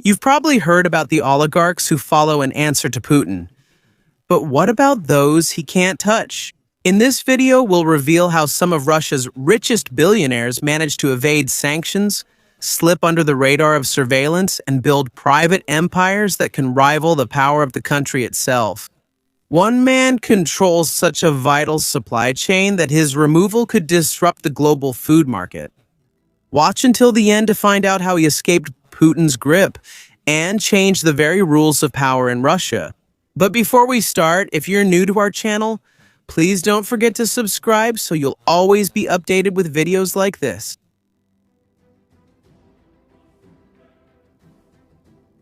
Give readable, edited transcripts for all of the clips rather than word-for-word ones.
You've probably heard about the oligarchs who follow and answer to Putin. But what about those he can't touch? In this video, we'll reveal how some of Russia's richest billionaires managed to evade sanctions, slip under the radar of surveillance, and build private empires that can rival the power of the country itself. One man controls such a vital supply chain that his removal could disrupt the global food market. Watch until the end to find out how he escaped Putin's grip and changed the very rules of power in Russia. But before we start, if you're new to our channel, please don't forget to subscribe so you'll always be updated with videos like this.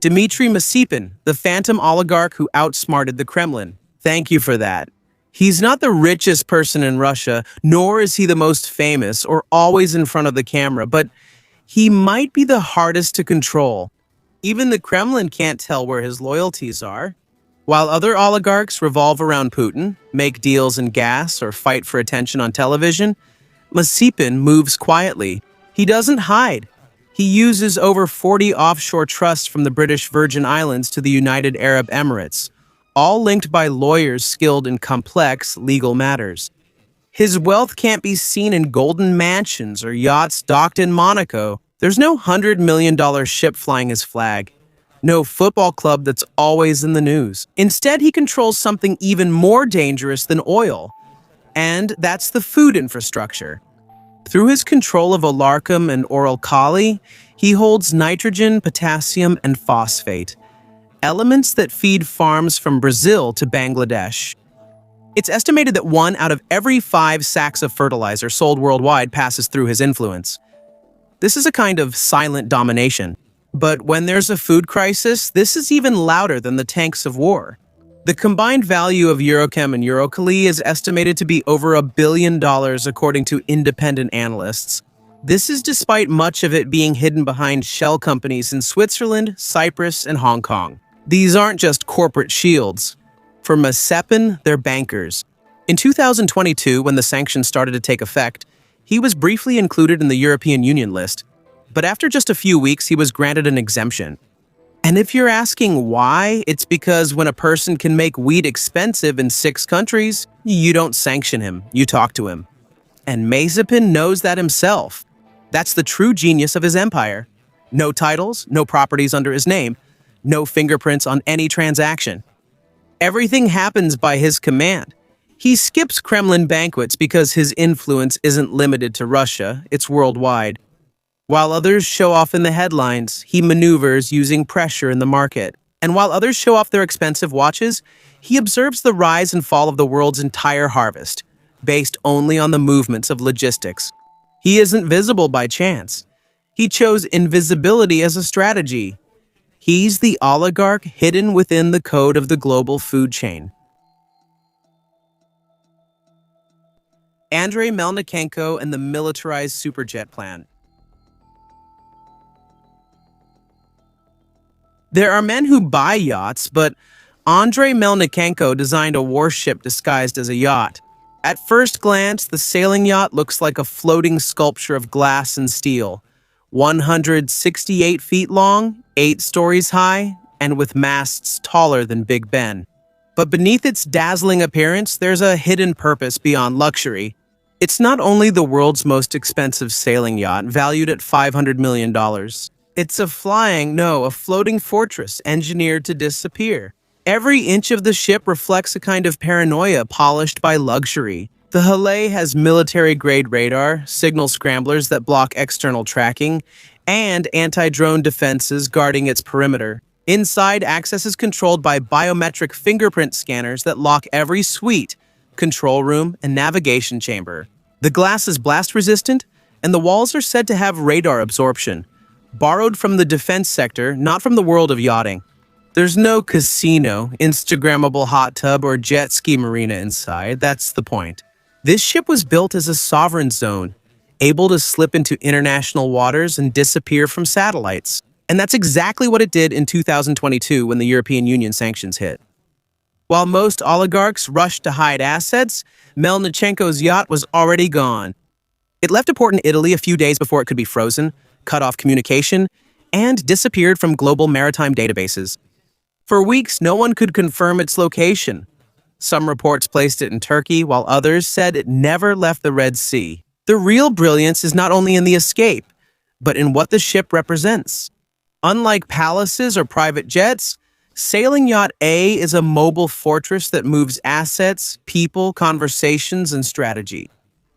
Dimitri Masipin, the phantom oligarch who outsmarted the Kremlin. Thank you for that. He's not the richest person in Russia, nor is he the most famous or always in front of the camera, but he might be the hardest to control. Even the Kremlin can't tell where his loyalties are. While other oligarchs revolve around Putin, make deals in gas, or fight for attention on television, Masipin moves quietly. He doesn't hide. He uses over 40 offshore trusts from the British Virgin Islands to the United Arab Emirates, all linked by lawyers skilled in complex legal matters. His wealth can't be seen in golden mansions or yachts docked in Monaco. There's no $100 million ship flying his flag. No football club that's always in the news. Instead, he controls something even more dangerous than oil, and that's the food infrastructure. Through his control of Olarcum and Uralkali, he holds nitrogen, potassium, and phosphate, elements that feed farms from Brazil to Bangladesh. It's estimated that 1 out of every 5 sacks of fertilizer sold worldwide passes through his influence. This is a kind of silent domination. But when there's a food crisis, this is even louder than the tanks of war. The combined value of Eurochem and Uralkali is estimated to be over $1 billion according to independent analysts. This is despite much of it being hidden behind shell companies in Switzerland, Cyprus, and Hong Kong. These aren't just corporate shields. For Masipin, they're bankers. In 2022, when the sanctions started to take effect, he was briefly included in the European Union list. But after just a few weeks, he was granted an exemption. And if you're asking why, it's because when a person can make wheat expensive in 6 countries, you don't sanction him, you talk to him. And Masipin knows that himself. That's the true genius of his empire. No titles, no properties under his name, no fingerprints on any transaction. Everything happens by his command. He skips Kremlin banquets because his influence isn't limited to Russia, it's worldwide. While others show off in the headlines, he maneuvers using pressure in the market. And while others show off their expensive watches, he observes the rise and fall of the world's entire harvest, based only on the movements of logistics. He isn't visible by chance. He chose invisibility as a strategy. He's the oligarch hidden within the code of the global food chain. Andrei Melnichenko and the Militarized superjet plan. There are men who buy yachts, but Andrei Melnichenko designed a warship disguised as a yacht. At first glance, the sailing yacht looks like a floating sculpture of glass and steel, 168 feet long, 8 stories high, and with masts taller than Big Ben. But beneath its dazzling appearance, there's a hidden purpose beyond luxury. It's not only the world's most expensive sailing yacht, valued at $500 million. It's a floating fortress engineered to disappear. Every inch of the ship reflects a kind of paranoia polished by luxury. The hull has military-grade radar, signal scramblers that block external tracking, and anti-drone defenses guarding its perimeter. Inside, access is controlled by biometric fingerprint scanners that lock every suite, control room, and navigation chamber. The glass is blast-resistant, and the walls are said to have radar absorption. Borrowed from the defense sector, not from the world of yachting. There's no casino, Instagrammable hot tub, or jet ski marina inside, that's the point. This ship was built as a sovereign zone, able to slip into international waters and disappear from satellites. And that's exactly what it did in 2022 when the European Union sanctions hit. While most oligarchs rushed to hide assets, Melnichenko's yacht was already gone. It left a port in Italy a few days before it could be frozen, cut off communication, and disappeared from global maritime databases. For weeks, no one could confirm its location. Some reports placed it in Turkey, while others said it never left the Red Sea. The real brilliance is not only in the escape, but in what the ship represents. Unlike palaces or private jets, Sailing Yacht A is a mobile fortress that moves assets, people, conversations, and strategy.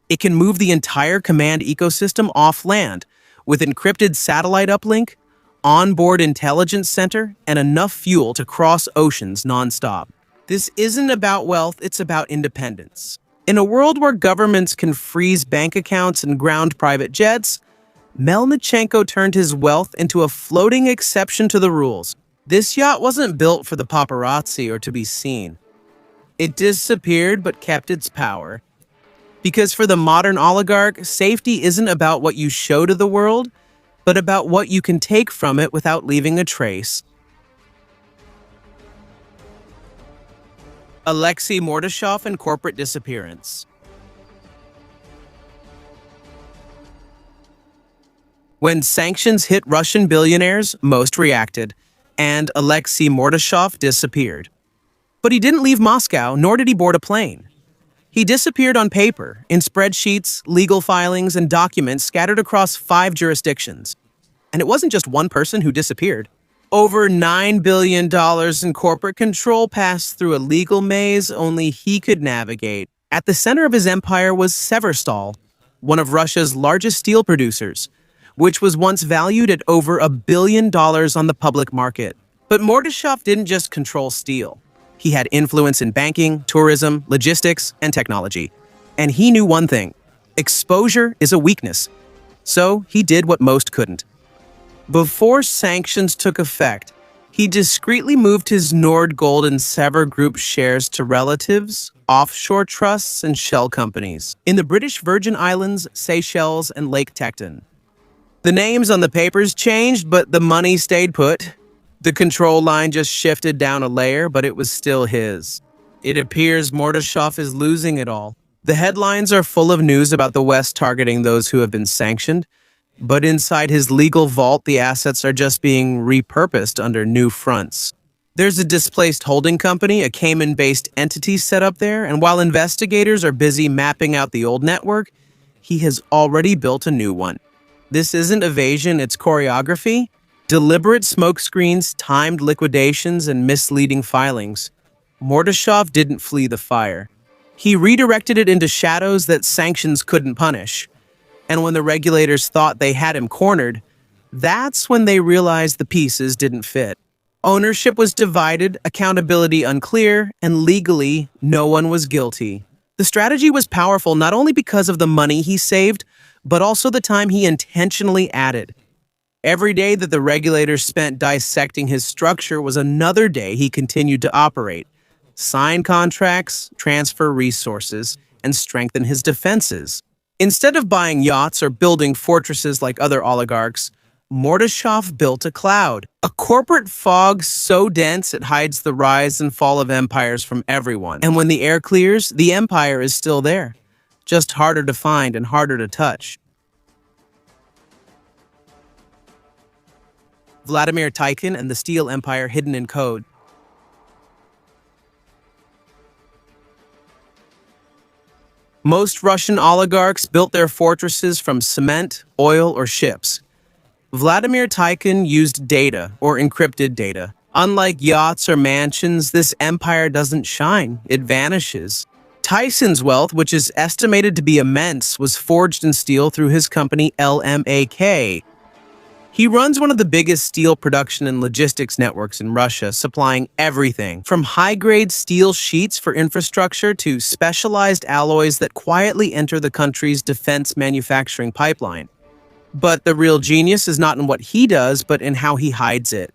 It can move the entire command ecosystem off land with encrypted satellite uplink, onboard intelligence center, and enough fuel to cross oceans nonstop. This isn't about wealth, it's about independence. In a world where governments can freeze bank accounts and ground private jets, Melnichenko turned his wealth into a floating exception to the rules. This yacht wasn't built for the paparazzi or to be seen. It disappeared but kept its power. Because for the modern oligarch, safety isn't about what you show to the world, but about what you can take from it without leaving a trace. Aleksei Mordashov and corporate disappearance. When sanctions hit Russian billionaires, most reacted, and Aleksei Mordashov disappeared. But he didn't leave Moscow, nor did he board a plane. He disappeared on paper, in spreadsheets, legal filings, and documents scattered across 5 jurisdictions. And it wasn't just one person who disappeared. Over $9 billion in corporate control passed through a legal maze only he could navigate. At the center of his empire was Severstal, one of Russia's largest steel producers, which was once valued at over $1 billion on the public market. But Mordashov didn't just control steel. He had influence in banking, tourism, logistics, and technology. And he knew one thing: exposure is a weakness. So he did what most couldn't. Before sanctions took effect, he discreetly moved his Nord Gold and Sever Group shares to relatives, offshore trusts, and shell companies in the British Virgin Islands, Seychelles, and Lake Tecton. The names on the papers changed, but the money stayed put. The control line just shifted down a layer, but it was still his. It appears Mordashov is losing it all. The headlines are full of news about the West targeting those who have been sanctioned, but inside his legal vault, the assets are just being repurposed under new fronts. There's a displaced holding company, a Cayman-based entity set up there, and while investigators are busy mapping out the old network, he has already built a new one. This isn't evasion, it's choreography. Deliberate smokescreens, timed liquidations, and misleading filings. Mordashov didn't flee the fire. He redirected it into shadows that sanctions couldn't punish. And when the regulators thought they had him cornered, that's when they realized the pieces didn't fit. Ownership was divided, accountability unclear, and legally, no one was guilty. The strategy was powerful not only because of the money he saved, but also the time he intentionally added. Every day that the regulators spent dissecting his structure was another day he continued to operate, sign contracts, transfer resources, and strengthen his defenses. Instead of buying yachts or building fortresses like other oligarchs, Mordashov built a cloud, a corporate fog so dense it hides the rise and fall of empires from everyone. And when the air clears, the empire is still there, just harder to find and harder to touch. Vladimir Ticin and the Steel Empire hidden in code. Most Russian oligarchs built their fortresses from cement, oil, or ships. Vladimir Ticin used data, or encrypted data. Unlike yachts or mansions, this empire doesn't shine, it vanishes. Ticin's wealth, which is estimated to be immense, was forged in steel through his company LMAK. He runs one of the biggest steel production and logistics networks in Russia, supplying everything from high-grade steel sheets for infrastructure to specialized alloys that quietly enter the country's defense manufacturing pipeline. But the real genius is not in what he does, but in how he hides it.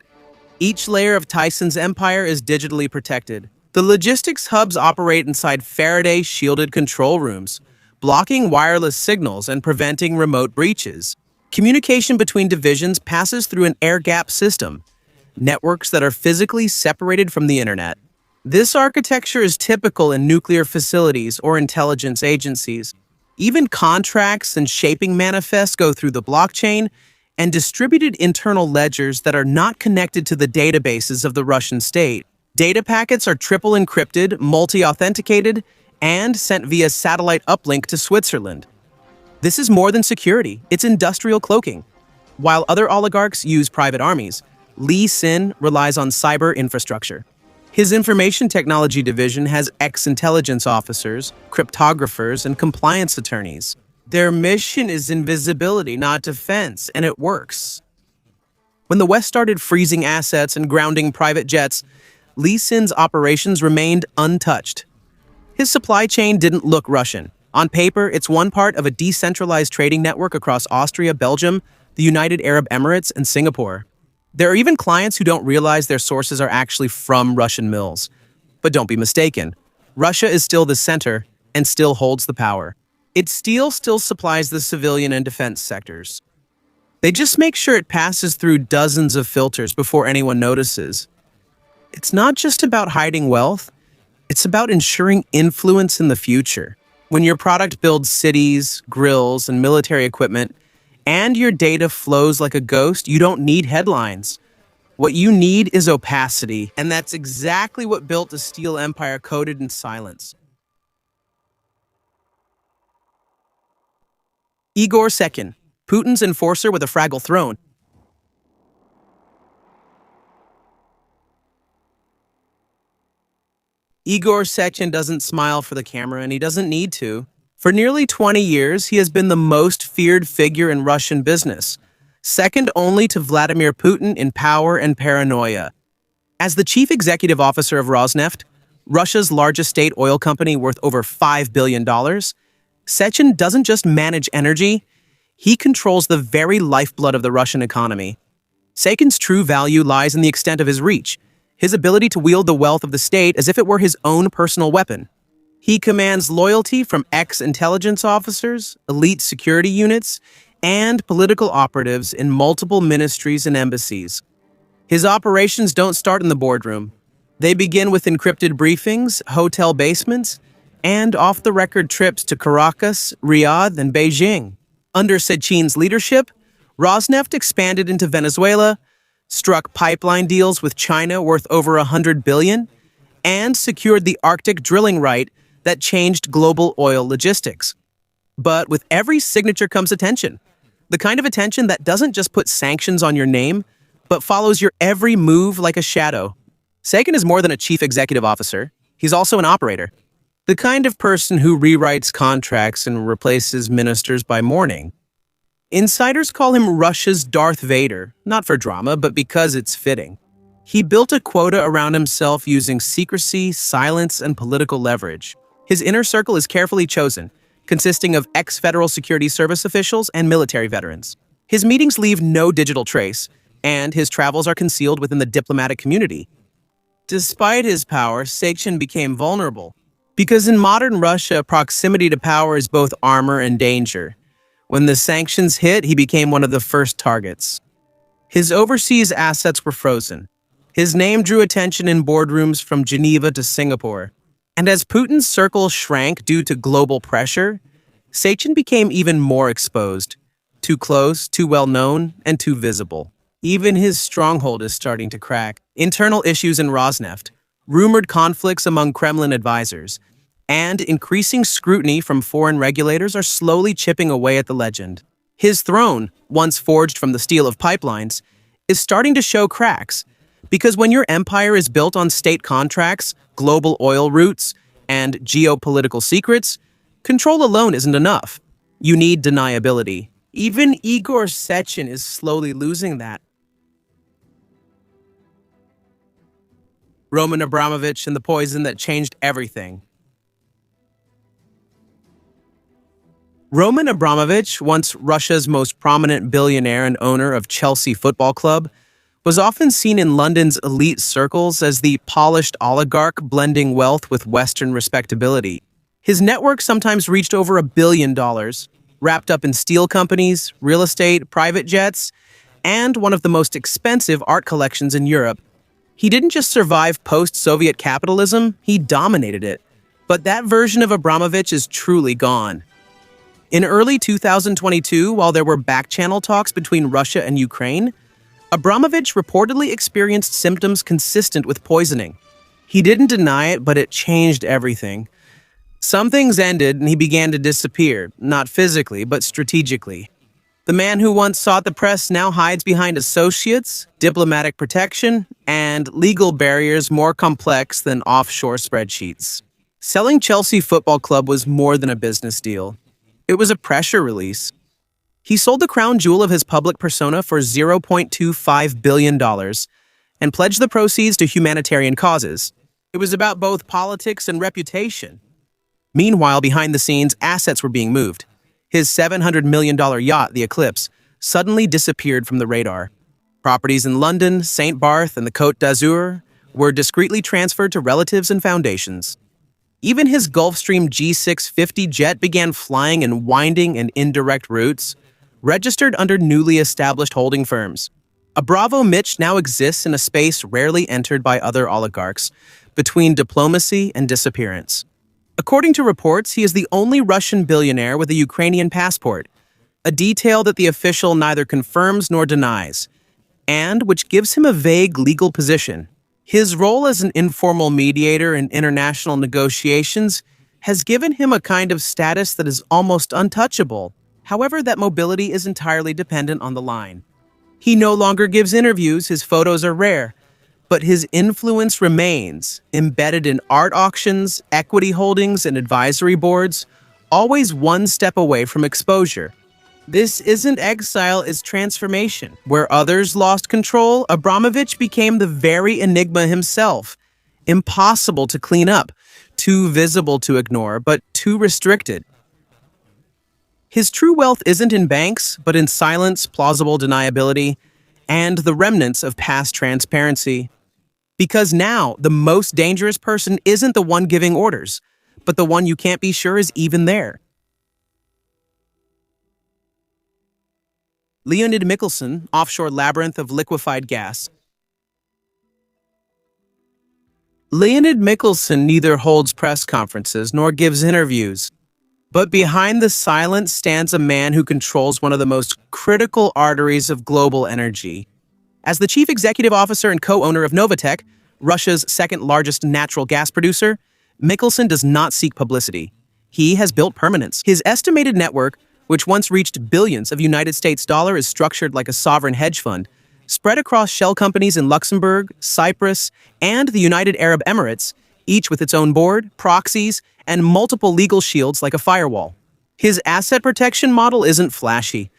Each layer of Ticin's empire is digitally protected. The logistics hubs operate inside Faraday-shielded control rooms, blocking wireless signals and preventing remote breaches. Communication between divisions passes through an air-gap system, networks that are physically separated from the internet. This architecture is typical in nuclear facilities or intelligence agencies. Even contracts and shaping manifests go through the blockchain, and distributed internal ledgers that are not connected to the databases of the Russian state. Data packets are triple encrypted, multi-authenticated, and sent via satellite uplink to Switzerland. This is more than security, it's industrial cloaking. While other oligarchs use private armies, Ticin relies on cyber infrastructure. His information technology division has ex-intelligence officers, cryptographers, and compliance attorneys. Their mission is invisibility, not defense, and it works. When the West started freezing assets and grounding private jets, Ticin's operations remained untouched. His supply chain didn't look Russian. On paper, it's one part of a decentralized trading network across Austria, Belgium, the United Arab Emirates, and Singapore. There are even clients who don't realize their sources are actually from Russian mills. But don't be mistaken. Russia is still the center and still holds the power. Its steel still supplies the civilian and defense sectors. They just make sure it passes through dozens of filters before anyone notices. It's not just about hiding wealth, it's about ensuring influence in the future. When your product builds cities, grills, and military equipment, and your data flows like a ghost, you don't need headlines. What you need is opacity, and that's exactly what built the steel empire coated in silence. Igor Sechin, Putin's enforcer with a fragile throne. Igor Sechin doesn't smile for the camera, and he doesn't need to. For nearly 20 years, he has been the most feared figure in Russian business, second only to Vladimir Putin in power and paranoia. As the chief executive officer of Rosneft, Russia's largest state oil company worth over $5 billion, Sechin doesn't just manage energy, he controls the very lifeblood of the Russian economy. Sechin's true value lies in the extent of his reach, his ability to wield the wealth of the state as if it were his own personal weapon. He commands loyalty from ex-intelligence officers, elite security units, and political operatives in multiple ministries and embassies. His operations don't start in the boardroom. They begin with encrypted briefings, hotel basements, and off-the-record trips to Caracas, Riyadh, and Beijing. Under Sechin's leadership, Rosneft expanded into Venezuela, struck pipeline deals with China worth over $100 billion, and secured the Arctic drilling right that changed global oil logistics. But with every signature comes attention. The kind of attention that doesn't just put sanctions on your name, but follows your every move like a shadow. Sechin is more than a chief executive officer. He's also an operator. The kind of person who rewrites contracts and replaces ministers by morning. Insiders call him Russia's Darth Vader, not for drama, but because it's fitting. He built a quota around himself using secrecy, silence, and political leverage. His inner circle is carefully chosen, consisting of ex-Federal Security Service officials and military veterans. His meetings leave no digital trace, and his travels are concealed within the diplomatic community. Despite his power, Sechin became vulnerable. Because in modern Russia, proximity to power is both armor and danger. When the sanctions hit, he became one of the first targets. His overseas assets were frozen. His name drew attention in boardrooms from Geneva to Singapore. And as Putin's circle shrank due to global pressure, Sechin became even more exposed. Too close, too well-known, and too visible. Even his stronghold is starting to crack. Internal issues in Rosneft, rumored conflicts among Kremlin advisors, and increasing scrutiny from foreign regulators are slowly chipping away at the legend. His throne, once forged from the steel of pipelines, is starting to show cracks, because when your empire is built on state contracts, global oil routes, and geopolitical secrets, control alone isn't enough. You need deniability. Even Igor Sechin is slowly losing that. Roman Abramovich and the poison that changed everything. Roman Abramovich, once Russia's most prominent billionaire and owner of Chelsea Football Club, was often seen in London's elite circles as the polished oligarch blending wealth with Western respectability. His network sometimes reached over $1 billion, wrapped up in steel companies, real estate, private jets, and one of the most expensive art collections in Europe. He didn't just survive post-Soviet capitalism, he dominated it. But that version of Abramovich is truly gone. In early 2022, while there were back-channel talks between Russia and Ukraine, Abramovich reportedly experienced symptoms consistent with poisoning. He didn't deny it, but it changed everything. Some things ended and he began to disappear, not physically, but strategically. The man who once sought the press now hides behind associates, diplomatic protection, and legal barriers more complex than offshore spreadsheets. Selling Chelsea Football Club was more than a business deal. It was a pressure release. He sold the crown jewel of his public persona for $0.25 billion and pledged the proceeds to humanitarian causes. It was about both politics and reputation. Meanwhile, behind the scenes, assets were being moved. His $700 million yacht, the Eclipse, suddenly disappeared from the radar. Properties in London, St. Barth, and the Côte d'Azur were discreetly transferred to relatives and foundations. Even his Gulfstream G650 jet began flying in winding and indirect routes, registered under newly established holding firms. Abramovich now exists in a space rarely entered by other oligarchs, between diplomacy and disappearance. According to reports, he is the only Russian billionaire with a Ukrainian passport, a detail that the official neither confirms nor denies, and which gives him a vague legal position. His role as an informal mediator in international negotiations has given him a kind of status that is almost untouchable. However, that mobility is entirely dependent on the line. He no longer gives interviews, his photos are rare, but his influence remains, embedded in art auctions, equity holdings, and advisory boards, always one step away from exposure. This isn't exile, it's transformation. Where others lost control, Abramovich became the very Enigma himself. Impossible to clean up, too visible to ignore, but too restricted. His true wealth isn't in banks, but in silence, plausible deniability, and the remnants of past transparency. Because now, the most dangerous person isn't the one giving orders, but the one you can't be sure is even there. Leonid Mikhelsen, offshore labyrinth of liquefied gas. Leonid Mikhelsen neither holds press conferences nor gives interviews. But behind the silence stands a man who controls one of the most critical arteries of global energy. As the chief executive officer and co-owner of Novatek, Russia's second-largest natural gas producer, Mikhelsen does not seek publicity. He has built permanence. His estimated network, which once reached billions of United States dollars, is structured like a sovereign hedge fund, spread across shell companies in Luxembourg, Cyprus, and the United Arab Emirates, each with its own board, proxies, and multiple legal shields like a firewall. His asset protection model isn't flashy.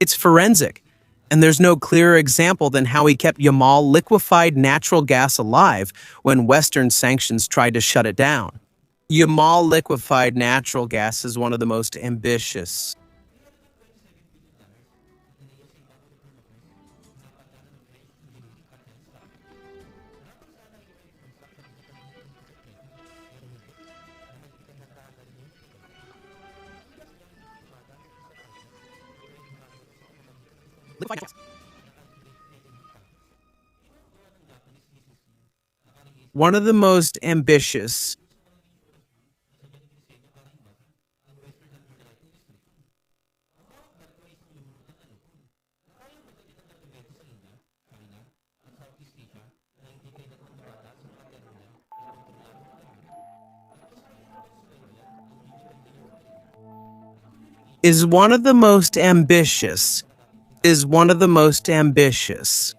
It's forensic. And there's no clearer example than how he kept Yamal liquefied natural gas alive when Western sanctions tried to shut it down. Yamal liquefied natural gas is one of the most ambitious. One of the most ambitious. Is one of the most ambitious. Is one of the most ambitious.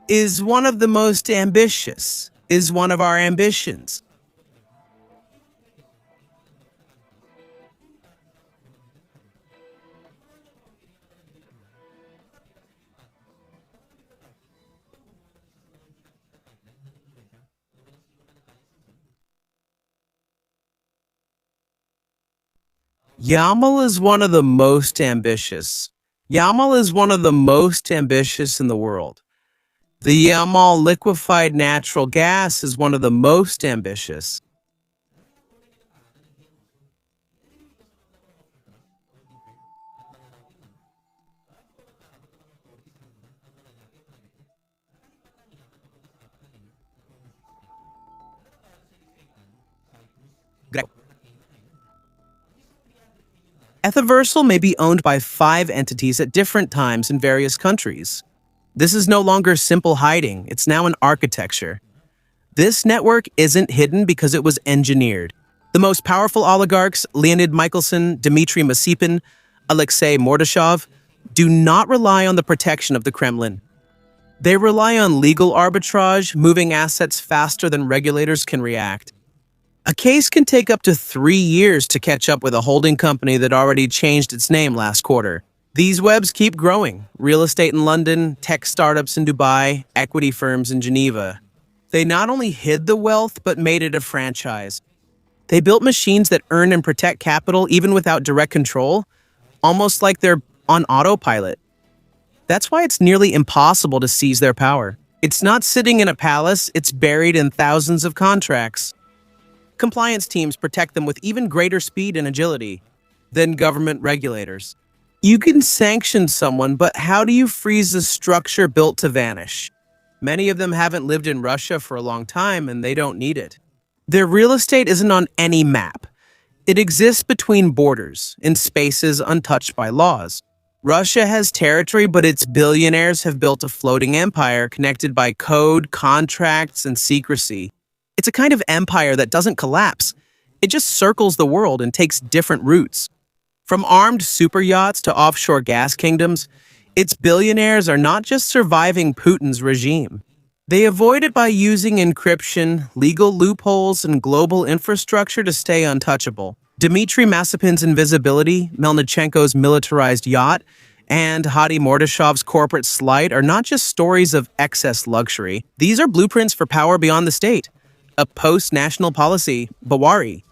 Is one of the most ambitious. Is one of our ambitions. Yamal is one of the most ambitious. Yamal is one of the most ambitious in the world. The Yamal liquefied natural gas is one of the most ambitious. Ethiversal may be owned by 5 entities at different times in various countries. This is no longer simple hiding, it's now an architecture. This network isn't hidden because it was engineered. The most powerful oligarchs, Leonid Michelson, Dimitri Masipin, Aleksei Mordashov, do not rely on the protection of the Kremlin. They rely on legal arbitrage, moving assets faster than regulators can react. A case can take up to 3 years to catch up with a holding company that already changed its name last quarter. These webs keep growing. Real estate in London, tech startups in Dubai, equity firms in Geneva. They not only hid the wealth, but made it a franchise. They built machines that earn and protect capital even without direct control, almost like they're on autopilot. That's why it's nearly impossible to seize their power. It's not sitting in a palace, it's buried in thousands of contracts. Compliance teams protect them with even greater speed and agility than government regulators. You can sanction someone, but how do you freeze a structure built to vanish? Many of them haven't lived in Russia for a long time, and they don't need it. Their real estate isn't on any map. It exists between borders, in spaces untouched by laws. Russia has territory, but its billionaires have built a floating empire connected by code, contracts, and secrecy. It's a kind of empire that doesn't collapse. It just circles the world and takes different routes. From armed super yachts to offshore gas kingdoms, its billionaires are not just surviving Putin's regime. They avoid it by using encryption, legal loopholes, and global infrastructure to stay untouchable. Dimitri Masipin's invisibility, Melnichenko's militarized yacht, and Hadi Mordashov's corporate slight are not just stories of excess luxury. These are blueprints for power beyond the state. A post-national policy, Bawari.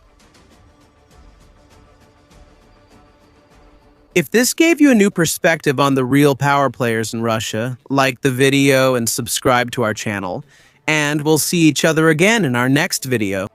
If this gave you a new perspective on the real power players in Russia, like the video and subscribe to our channel, and we'll see each other again in our next video.